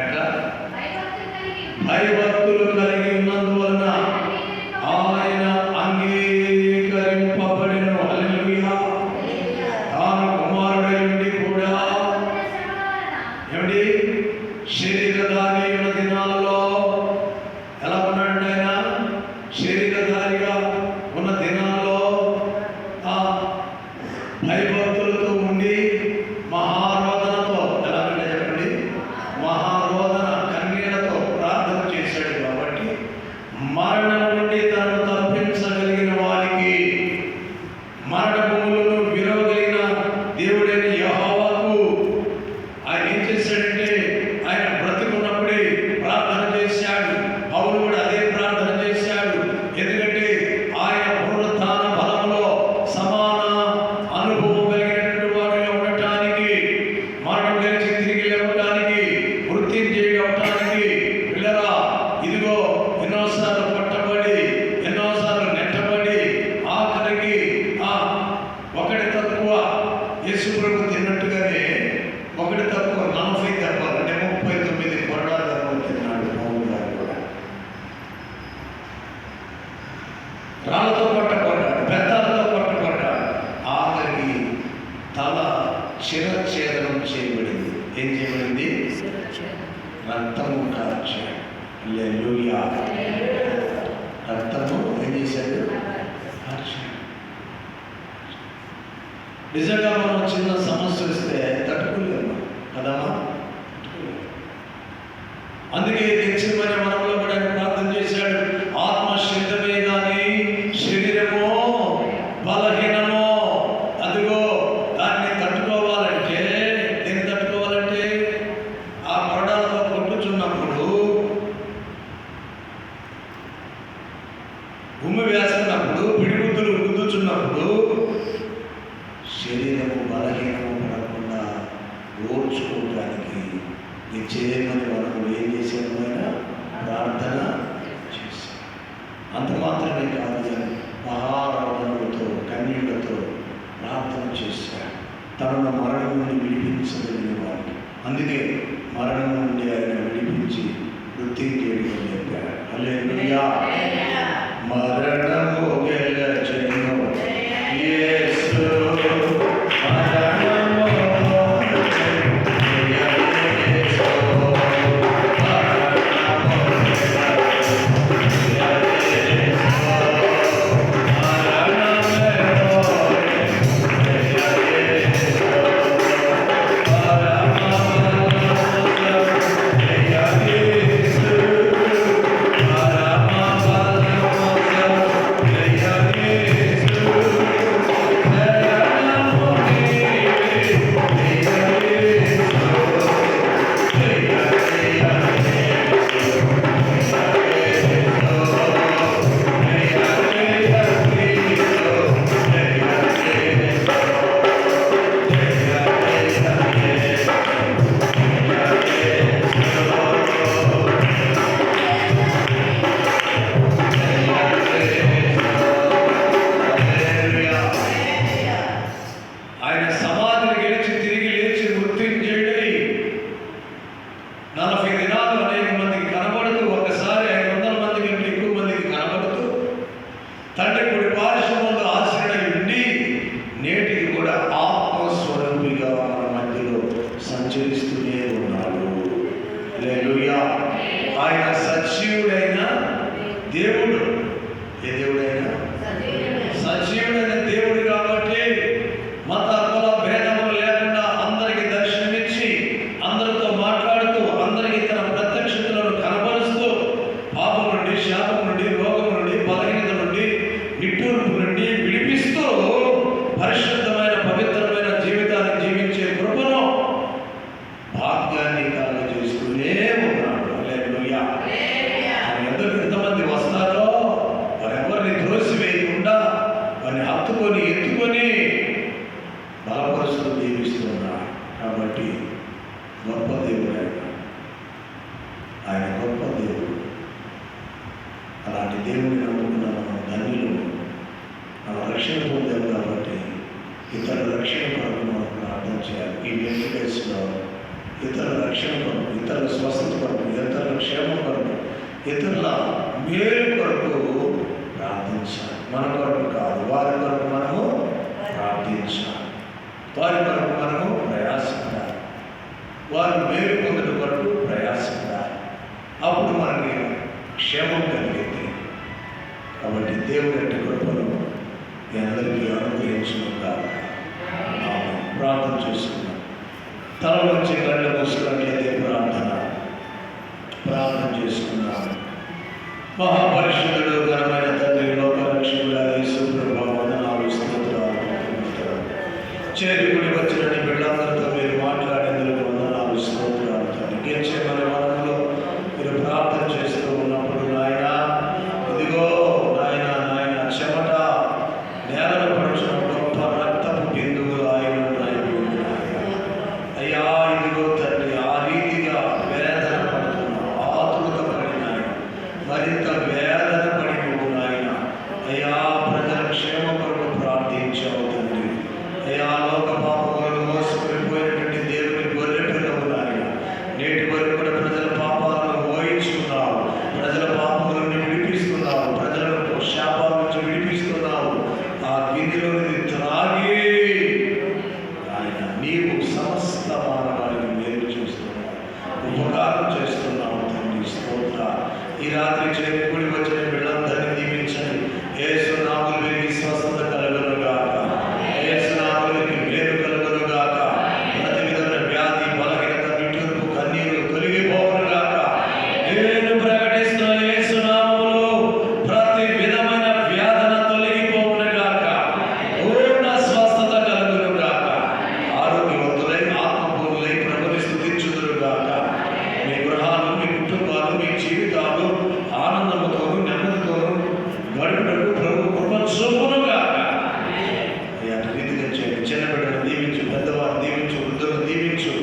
ఎట్లా భయభక్తులు కలిగి ఉన్నందువలన ఆయన అంగీకరింపబడెను. హల్లెలూయా. తాను కుమారుడై ఉండి కూడా ఏమిటి శరీరధారి ఉన్న దినాలలో ఎలా ఉన్నాడు? ఆయన శరీరధారిగా ఉన్న దినాల్లో భయభక్తులతో ఉండి మహారోదనతో, ఎలాగంటే చెప్పండి, మహారోదన కన్నీళ్లతో ప్రార్థన చేశాడు. కాబట్టి మరణం నుండి తనను తప్పించగలిగిన వారికి, మరణములను విరవగలిగిన దేవుడైన యెహోవాకు ఆయన ఏం చేశాడంటే ఆయన బ్రతికున్నప్పుడే ప్రార్థన చేశాడు. పౌలు కూడా అదే ప్రార్థన చేశాడు. ఎందుకంటే ఆయన పునరుత్థాన బలంలో సమాన అనుభవం కలిగినటువంటి వాడుగా ఉండటానికి, మరణం గెలిచి తిరిగి లేవటానికి, మృత్యుంజయుడు అవటానికి, పిల్లరా ఇదిగో ఎన్నోసార్లు పట్టబడి, ఎన్నోసార్లు నెట్టబడి, ఆఖరికి ఒకటి తక్కువ యేసు ప్రభు తిన్నట్టుగానే ఒకటి తక్కువ 40 దెబ్బలు అంటే 39 కొరడా దెబ్బలు తిన్నాడు పౌలు గారు కూడా. రాళ్ళతో కొట్టబడ్డాడు, బెత్తాలతో కొట్టబడ్డాడు. ఆఖరికి తల శిరఛేదనం చేయబడింది. ఏం చేయబడింది? రక్తము కార్చాడు. హల్లెలూయా. రక్తము ఏం చేశాడు? కార్చాడు. నిజంగా మనం చిన్న సమస్య వస్తే తట్టుకోలేము కదమ్మా. అందుకే గెత్సేమనే వనంలో కూడా ఆయన ప్రార్థన చేశాడు. ఆత్మ సిద్ధమే కానీ శరీరమో బలహీనమో. అదిగో దాన్ని తట్టుకోవాలంటే, దీన్ని తట్టుకోవాలంటే ఆ కొరడాలతో కొట్టుచున్నప్పుడు, ఉమ్మి వేసుకున్నప్పుడు, పిడిగుద్దులు గుద్దుచున్నప్పుడు శరీరము బలహీనము పడకుండా ఓర్చుకోవడానికి నిశ్చయమని మనం ఏం చేసాము? అయినా ప్రార్థన చేశాం. అంత మాత్రమే కాదు కానీ మహారోదనలతో కన్నీళ్లతో ప్రార్థన చేశాడు. తనను మరణం నుండి విడిపించగలిగిన వారికి. అందుకే మరణం నుండి ఆయన విడిపించి మృత్యుంజయుడిగా చెప్పాడు. హల్లెలూయా. మరణము గెలచెను యేసు, మరణము ఆయన సమాధిని గెలిచి తిరిగి లేచి మృత్యుంజయుడై 40 దినాలు అనేక మందికి కనబడుతూ, ఒకసారి 500 మంది కంటే ఎక్కువ మందికి కనబడుతూ, తండ్రి కుడి పార్శ్వములో ఆశ్రయుడై ఉండి నేటికి కూడా ఆత్మస్వరూపిగా మన మధ్యలో సంచరిస్తూనే ఉన్నాడు. హల్లెలూయా. ఆయన సజీవుడైన దేవుడు. ఏ దేవుడైనా సజీవుడైన దేవుడు కాబట్టి మత కుల భేదములు లేకుండా అందరికీ దర్శనమిచ్చి, అందరితో మాట్లాడుతూ, అందరికీ తన ప్రత్యక్షతలను కనబరుస్తూ, పాపం నుండి, శాపం నుండి, రోగం నుండి, బలహీనత నుండి, నిట్టూర్పు నుండి విడిపిస్తూ పరిశుద్ధమైన పవిత్రమైన జీవితాన్ని జీవించే కృపను, భాగ్యాన్ని కలుగజేస్తూనే ఉన్నాడు. హల్లెలూయా. ఆయన ఎంతమంది వస్తారో వారెవరిని త్రోసివేయకుండా వారిని హత్తుకొని ఎత్తుకొని బలపరుస్తూ జీవిస్తున్నాడు. కాబట్టి గొప్ప దేవుడు ఆయన గొప్ప దేవుడు. అలాంటి దేవుడిని నమ్ముకున్న మనం ధన్యులు. మనం రక్షణ పొందాం కాబట్టి ఇతర రక్షణ కొరకు మనం ప్రార్థన చేయాలి. ఈ వెంకటేశ్వర ఇతరుల రక్షణ కొరకు, ఇతరుల స్వస్థత కొరకు, ఇతరుల క్షేమం కొరకు, ఇతరుల మేలు కొరకు ప్రార్థించాలి. మన కొరకు కాదు, వారి కొరకు మనము ప్రార్థించాలి. వారి కొరకు మనము ప్రయాసపడాలి. వారి మేలు పొందడం కొరకు ప్రయాసపడాలి. అప్పుడు మనకి క్షేమం కలిగింది. కాబట్టి దేవుడి యొక్క కృపను మీ అందరికీ అనుగ్రహించుకుంటారు. ప్రార్థన చేసుకున్నాం. తల వచ్చి కళ్ళు మూసుకున్నట్లయితే ప్రార్థన చేసుకున్నాం. మహాపరిశుద్ధుడు ఘనమైన తండ్రి, లోక రక్షకుడా యేసు ప్రభువా, వందనాలు, స్తోత్రాలు. చేరుకుని వచ్చిన నీ బిడ్డలందరితో మీరు మాట్లాడేందుకు వందనాలు, స్తోత్రాలు. తండ్రి, గెలిచే మన మనలో మీరు ప్రార్థన చేస్తూ ఉన్నప్పుడు నాయన, ఇదిగో నాయన చెమట నేలను పడుచున్న గొప్ప రక్తపు బిందువులు ఆయన అయ్యా, ఇదిగో తండ్రి, ఆ రీతిగా వేదన పడుతున్నావు, ఆతురత పడిన మరింత వేదన పడి నువ్వు నాయన అయ్యా ప్రజల క్షేమ కొరకు ప్రార్థించావు తండ్రి. అయ్యా, లోక పాపములను మోసుకుపోయినటువంటి దేవుని గొర్రె పిల్లవు నాయన, నేటి వరకు కూడా ప్రజల పాపాలను మోయించుకున్నావు, ప్రజల పాపములను విడిపిస్తున్నావు, ప్రజలను శాపాల నుంచి విడిపిస్తున్నావు. ఆ గిన్నెలోని త్రాగి ఆయన నీవు సమస్త మానవాళిని మేలు చేస్తున్నావు, ఉపకారం చేస్తున్నావు తండ్రి. స్తోత్ర. ఈ రాత్రి చేరుకుని వచ్చిన వీళ్ళందరినీ దీవించండి. యేసు నామములో వీరికి స్వస్థత కలుగును గాక, యేసు నామములో వీరికి మేలు కలుగును గాక, ప్రతి విధమైన వ్యాధి, బలహీనత, నిట్టూర్పు, కన్నీరు తొలగిపోవును గాక. నేను ప్రకటిస్తున్న యేసు నామములో ప్రతి విధమైన వ్యాధన తొలగిపోవును గాక, పూర్ణ స్వస్థత కలుగును గాక. ఆరోగ్యవంతులై ఆత్మపూర్ణులై ప్రభుని స్తుతించుదురు గాక. మీ గృహాలు, మీ కుటుంబాలు, మీ జీవితాలు ఆనందముతోను నెమ్మదితోను గడుపుటకు ప్రభు కృప చూపును గాక. అటు రీతిగా చేయండి. చిన్న బిడ్డను దీవించు, పెద్దవారిని దీవించు, వృద్ధులను దీవించు.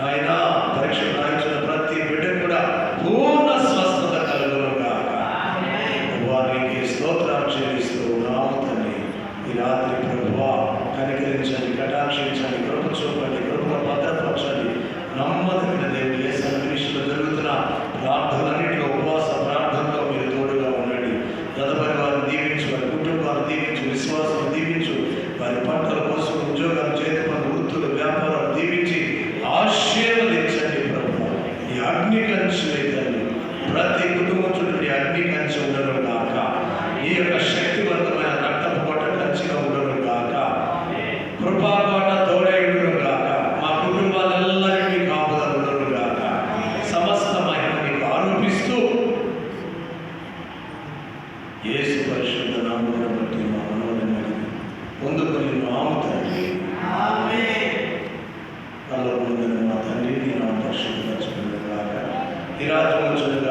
ఆయన పరీక్ష రాయించిన ప్రతి బిడ్డ కూడా పూర్ణ స్వస్థత కలుగును గాక. వారికి స్తోత్రాలు చెల్లిస్తూ ఉన్నాము తండ్రి. ఈ రాత్రి ప్రభువా కనికరించండి, కటాక్షించండి, కృప చూపండి, కృప భద్రపరచండి. నమ్మదగిన దేవుడు యేసు క్రీస్తులో జరుగుతున్న ప్రార్థనలన్నింటిలో, ఉపవాస ప్రార్థనలో మీరు తోడుగా ఉండండి. తదుపరి వారిని దీవించు, వారి కుటుంబాన్ని దీవించు, విశ్వాసం దీవించు, వారి పంటల కోసం ఉద్యోగాలు, చేతి పనులు, వృత్తులు, వ్యాపారాలు దీవించి ఆశీర్వదించండి ప్రభువా. ఈ అగ్ని కంచె లేదండి, ప్రతి కుటుంబం చుట్టూ అగ్ని కంచె ఉండను గాక. ఈ యొక్క శక్తివంతమైన రక్తపు కోట కంచెగా ఉండను గాక. కృపా కోట తోడై ఉండను గాక. మా కుటుంబాలెల్లరికీ కాపుదల ఉండను గాక. సమస్త మహిమ నీకు ఆరోపిస్తూ యేసు పరిశుద్ధ నామమును బట్టి మా మనవులను పొందుకొని నాము తండ్రి. పరలోకమందున్న మా తండ్రి, నీ నామం పరిశుద్ధపరచబడును గాక. నీ రాజ్యము వచ్చును గాక.